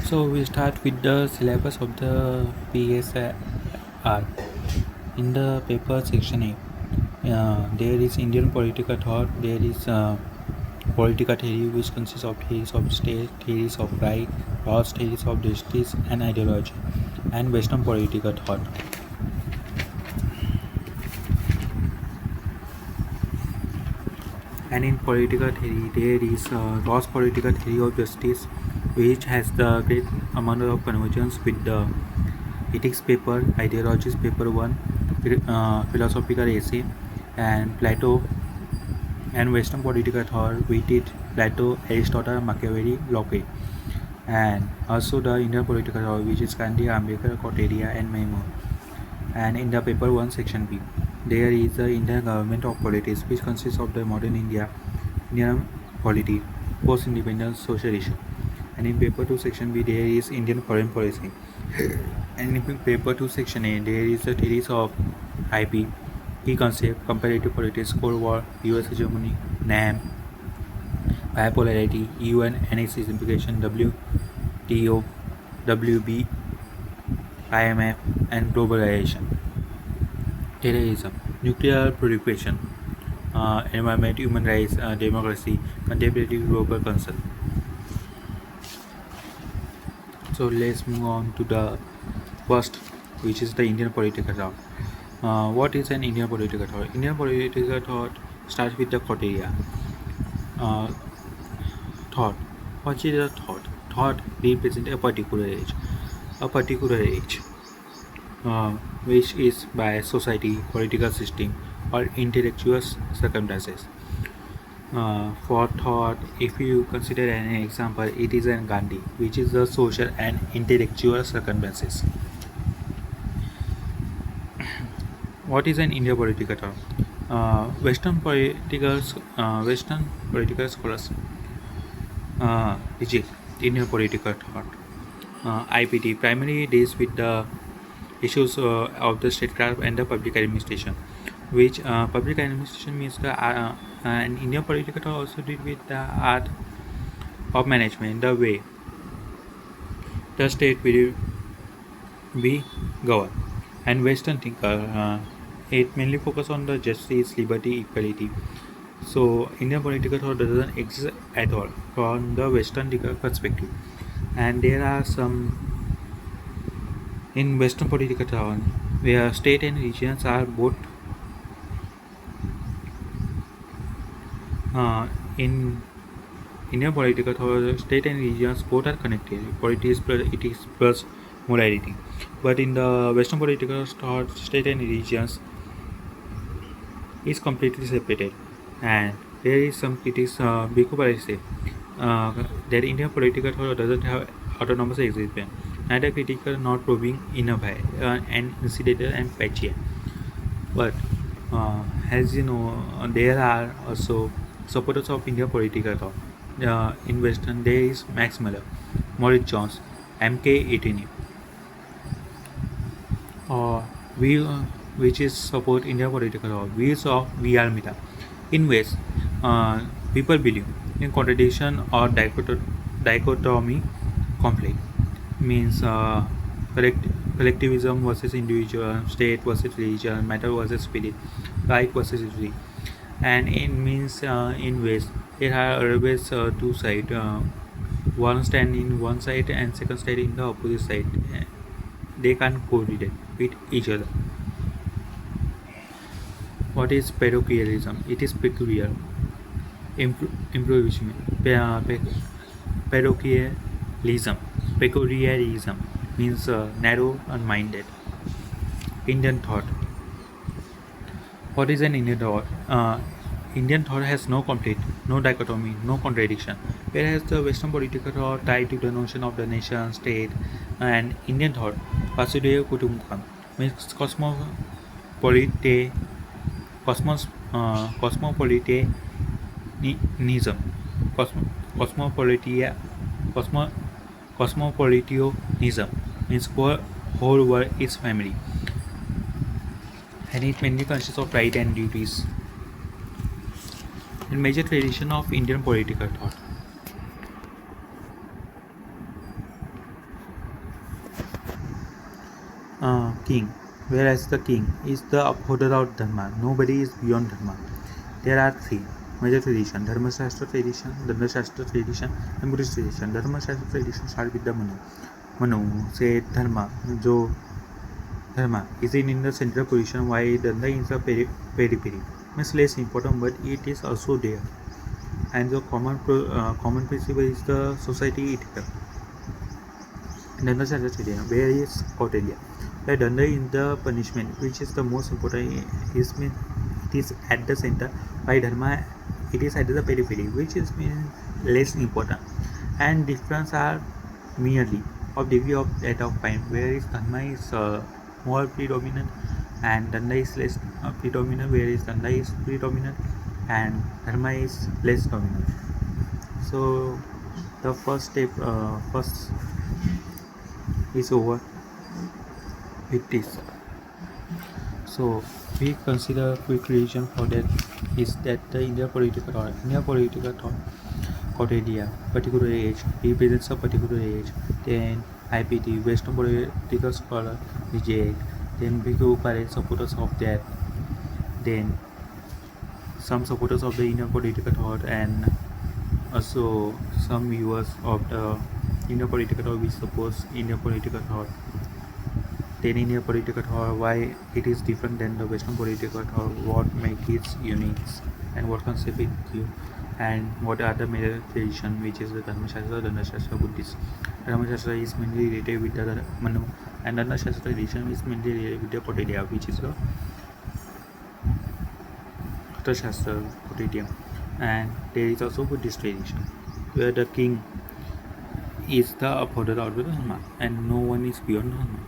So we start with the syllabus of the PSR. In the paper section A, there is Indian political thought, there is political theory which consists of theories of state, theories of right, laws, theories of justice and ideology, and Western political thought. And in political theory, there is laws political theory of justice, which has the great amount of convergence with the ethics paper, ideologies paper 1, philosophical essay, and Plato and Western political thought with it Plato, Aristotle, Machiavelli, Locke, and also the Indian political thought which is Gandhi, Ambedkar, Koteria, and many more. And in the paper 1 section B, there is the Indian government of politics which consists of the modern Indian polity, post-independence social issue. And in paper 2 section B, there is Indian foreign policy. And in paper 2 section A, there is the theories of IP, key concept, comparative politics, Cold War, US hegemony, NAM, bipolarity, UN, NAC's implication, WTO, WB, IMF, and globalization. Terrorism, nuclear proliferation, environment, human rights, democracy, contemporary global concern. So let's move on to the first, which is the Indian political thought. What is an Indian political thought? Indian political thought starts with the criteria. Thought. What is a thought? Thought represents a particular age, which is by society, political system, or intellectual circumstances. For thought, if you consider an example, it is an Gandhi, which is the social and intellectual circumstances. What is an India political thought? Western political scholars reject Indian political thought. IPT primarily deals with the issues of the statecraft and the public administration, which public administration means the and Indian political thought also deal with the art of management, the way the state will be governed. And Western thinker, it mainly focus on the justice, liberty, equality. So Indian political thought doesn't exist at all from the Western thinker perspective. And there are some in Western political thought where state and regions are both in Indian political thought, state and regions both are connected. Politics plus ethics plus morality. But in the Western political thought, state and regions is completely separated. And there is some critics because say that Indian political thought doesn't have autonomous existence, neither critical nor probing enough and incidental and patchy. But as you know, there are also supporters of Indian political thought. In Western, there is Max Muller, Maurice Jones, MK18, or we, which is support Indian political thought. Views of V.R. Mehta. In West, people believe in contradiction or dichotomy conflict. Means collectivism versus individual, state versus religion, matter versus spirit, right versus history. And it means in West, there are always two sides. One stand in one side and second stand in the opposite side. They can't correlate with each other. What is parochialism? It is peculiar. Improvisation. Parochialism. Peculiarism means narrow and minded. Indian thought. What is an Indian thought? Indian thought has no conflict, no dichotomy, no contradiction. Whereas the Western political thought tied to the notion of the nation, state, and Indian thought, Vasudhaiva Kutumbakam, means cosmopolitanism. Cosmopolitia, cosmopolitanism means whole world is family, and it mainly consists of right and duties. In major tradition of Indian political thought. king, whereas the king is the upholder of dharma. Nobody is beyond dharma. There are three major traditions: Dharma Shastra tradition, Danda Shastra tradition, and Buddhist tradition. Dharma Shastra tradition start with the Manu. Manu said dharma, जो dharma is in the central position, while Danda is the periphery. Means less important, but it is also there. And the common principle is the society ethical. Danda Shastra, where is Kautilya? The Danda is the punishment, which is the most important. It is at the center, while Dharma it is at the periphery, which is less important. And difference are merely of degree of that of time, whereas Dharma is more predominant and Danda is less predominant, whereas Danda is predominant and Dharma is less dominant. So the first step first is over with this. So we consider quick revision for that is that the Indian political thought Cordelia, particular age, represents a particular age, then IPT, Western political scholar reject, then Bhikkhu Pare, supporters of that, then some supporters of the Indian political thought, and also some viewers of the Indian political thought which suppose Indian political thought. Then Indian political thought, why it is different than the Western political thought, what makes it unique, and what concept it give, and what are the major tradition, which is the Dharma Shastra, Danda Shastra, Buddhist. Dharma Shastra is mainly related with the Manu, and Danda Shastra tradition is mainly related with the Kautilya, which is the Shastra Kautilya. And there is also Buddhist tradition, where the king is the upholder of the Dharma, and no one is beyond Dharma.